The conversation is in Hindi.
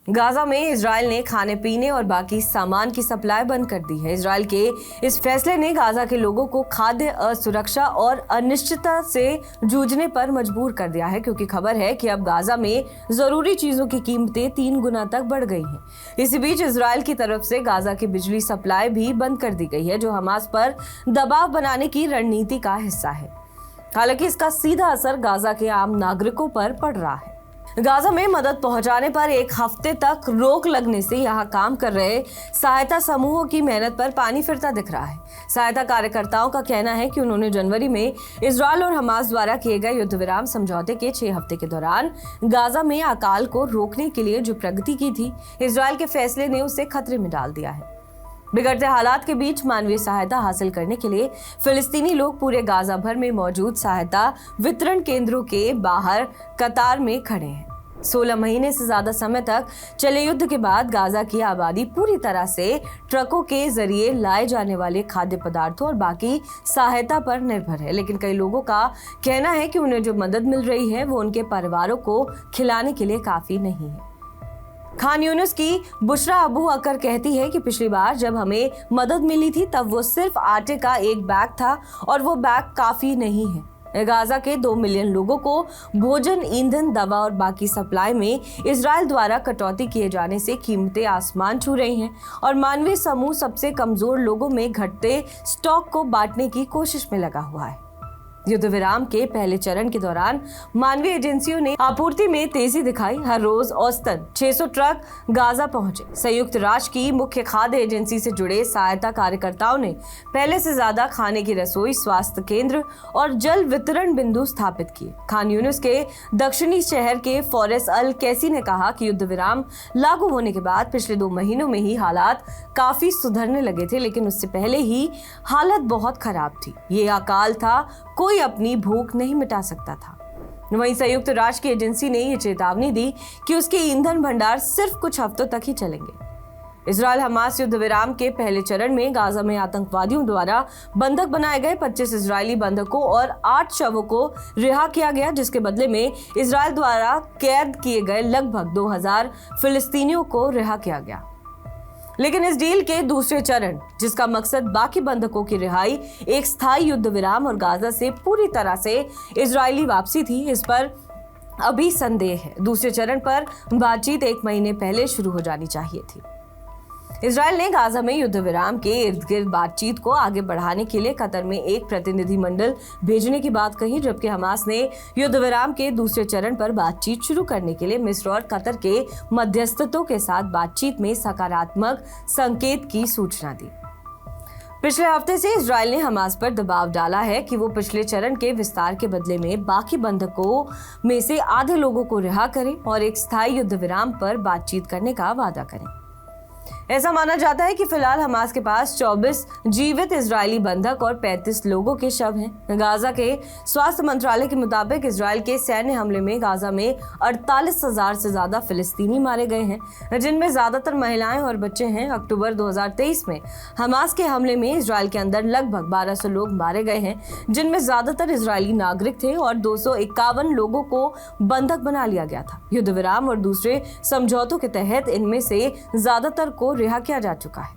गाजा में इजराइल ने खाने पीने और बाकी सामान की सप्लाई बंद कर दी है। इजराइल के इस फैसले ने गाजा के लोगों को खाद्य असुरक्षा और अनिश्चितता से जूझने पर मजबूर कर दिया है, क्योंकि खबर है कि अब गाजा में जरूरी चीजों की कीमतें 3 गुना तक बढ़ गई हैं। इसी बीच इजराइल की तरफ से गाजा की बिजली सप्लाई भी बंद कर दी गई है, जो हमास पर दबाव बनाने की रणनीति का हिस्सा है। हालांकि इसका सीधा असर गाजा के आम नागरिकों पर पड़ रहा है। गाजा में मदद पहुंचाने पर 1 हफ्ते तक रोक लगने से यहां काम कर रहे सहायता समूहों की मेहनत पर पानी फिरता दिख रहा है। सहायता कार्यकर्ताओं का कहना है कि उन्होंने जनवरी में इजराइल और हमास द्वारा किए गए युद्ध विराम समझौते के 6 हफ्ते के दौरान गाजा में अकाल को रोकने के लिए जो प्रगति की थी, इजराइल के फैसले ने उसे खतरे में डाल दिया है। बिगड़ते हालात के बीच मानवीय सहायता हासिल करने के लिए फिलिस्तीनी लोग पूरे गाजा भर में मौजूद सहायता वितरण केंद्रों के बाहर कतार में खड़े हैं। 16 महीने से ज्यादा समय तक चले युद्ध के बाद गाजा की आबादी पूरी तरह से ट्रकों के जरिए लाए जाने वाले खाद्य पदार्थों और बाकी सहायता पर निर्भर है। लेकिन कई लोगों का कहना है कि उन्हें जो मदद मिल रही है वो उनके परिवारों को खिलाने के लिए काफी नहीं है। खान यूनिस की बुशरा अबू अकर कहती है कि पिछली बार जब हमें मदद मिली थी तब वो सिर्फ आटे का 1 बैग था और वो बैग काफी नहीं है। गाजा के 2 मिलियन लोगों को भोजन, ईंधन, दवा और बाकी सप्लाई में इजराइल द्वारा कटौती किए जाने से कीमतें आसमान छू रही हैं और मानवीय समूह सबसे कमजोर लोगों में घटते स्टॉक को बांटने की कोशिश में लगा हुआ है। युद्ध विराम के पहले चरण के दौरान मानवीय एजेंसियों ने आपूर्ति में तेजी दिखाई। हर रोज औसतन 600 ट्रक गाजा पहुंचे। संयुक्त राष्ट्र की मुख्य खाद्य एजेंसी से जुड़े सहायता कार्यकर्ताओं ने पहले से ज्यादा खाने की रसोई, स्वास्थ्य केंद्र और जल वितरण बिंदु स्थापित किए। खान यूनिस के दक्षिणी शहर के फॉरेस अल कैसी ने कहा कि युद्ध विराम लागू होने के बाद पिछले 2 महीनों में ही हालात काफी सुधरने लगे थे, लेकिन उससे पहले ही हालत बहुत खराब थी। ये अकाल था, कोई अपनी भूख नहीं मिटा सकता था। वहीं संयुक्त राष्ट्र की एजेंसी ने यह चेतावनी दी कि उसके ईंधन भंडार सिर्फ कुछ हफ्तों तक ही चलेंगे। इजराइल हमास युद्ध विराम के पहले चरण में गाजा में आतंकवादियों द्वारा बंधक बनाए गए 25 इजरायली बंधकों और 8 शवों को रिहा किया गया, जिसके बदले में इजराइल द्वारा कैद किए गए लगभग 2000 फिलिस्तीनियों को रिहा किया गया। लेकिन इस डील के दूसरे चरण, जिसका मकसद बाकी बंधकों की रिहाई, एक स्थायी युद्ध विराम और गाजा से पूरी तरह से इजरायली वापसी थी, इस पर अभी संदेह है। दूसरे चरण पर बातचीत 1 महीने पहले शुरू हो जानी चाहिए थी। इजराइल ने गाजा में युद्ध विराम के इर्द गिर्द बातचीत को आगे बढ़ाने के लिए कतर में एक प्रतिनिधिमंडल भेजने की बात कही, जबकि हमास ने युद्ध विराम के दूसरे चरण पर बातचीत शुरू करने के लिए मिस्र और कतर के मध्यस्थतों के साथ बातचीत में सकारात्मक संकेत की सूचना दी। पिछले हफ्ते से इजराइल ने हमास पर दबाव डाला है कि वो पिछले चरण के विस्तार के बदले में बाकी बंधकों में से आधे लोगों को रिहा करें और एक स्थायी युद्ध विराम पर बातचीत करने का वादा करें। ऐसा माना जाता है कि फिलहाल हमास के पास 24 जीवित इजरायली बंधक और 35 लोगों के शव हैं। गाजा के स्वास्थ्य मंत्रालय के मुताबिक इजराइल के सैन्य हमले में गाजा में 48,000 से ज्यादा फिलिस्तीनी मारे गए हैं, जिनमें ज्यादातर महिलाएं और बच्चे हैं। अक्टूबर 2023 में हमास के हमले में इजराइल के अंदर लगभग 1200 लोग मारे गए हैं, जिनमें ज्यादातर इजरायली नागरिक थे और 251 लोगों को बंधक बना लिया गया था। युद्ध विराम और दूसरे समझौतों के तहत इनमें से ज्यादातर को रिहा किया जा चुका है।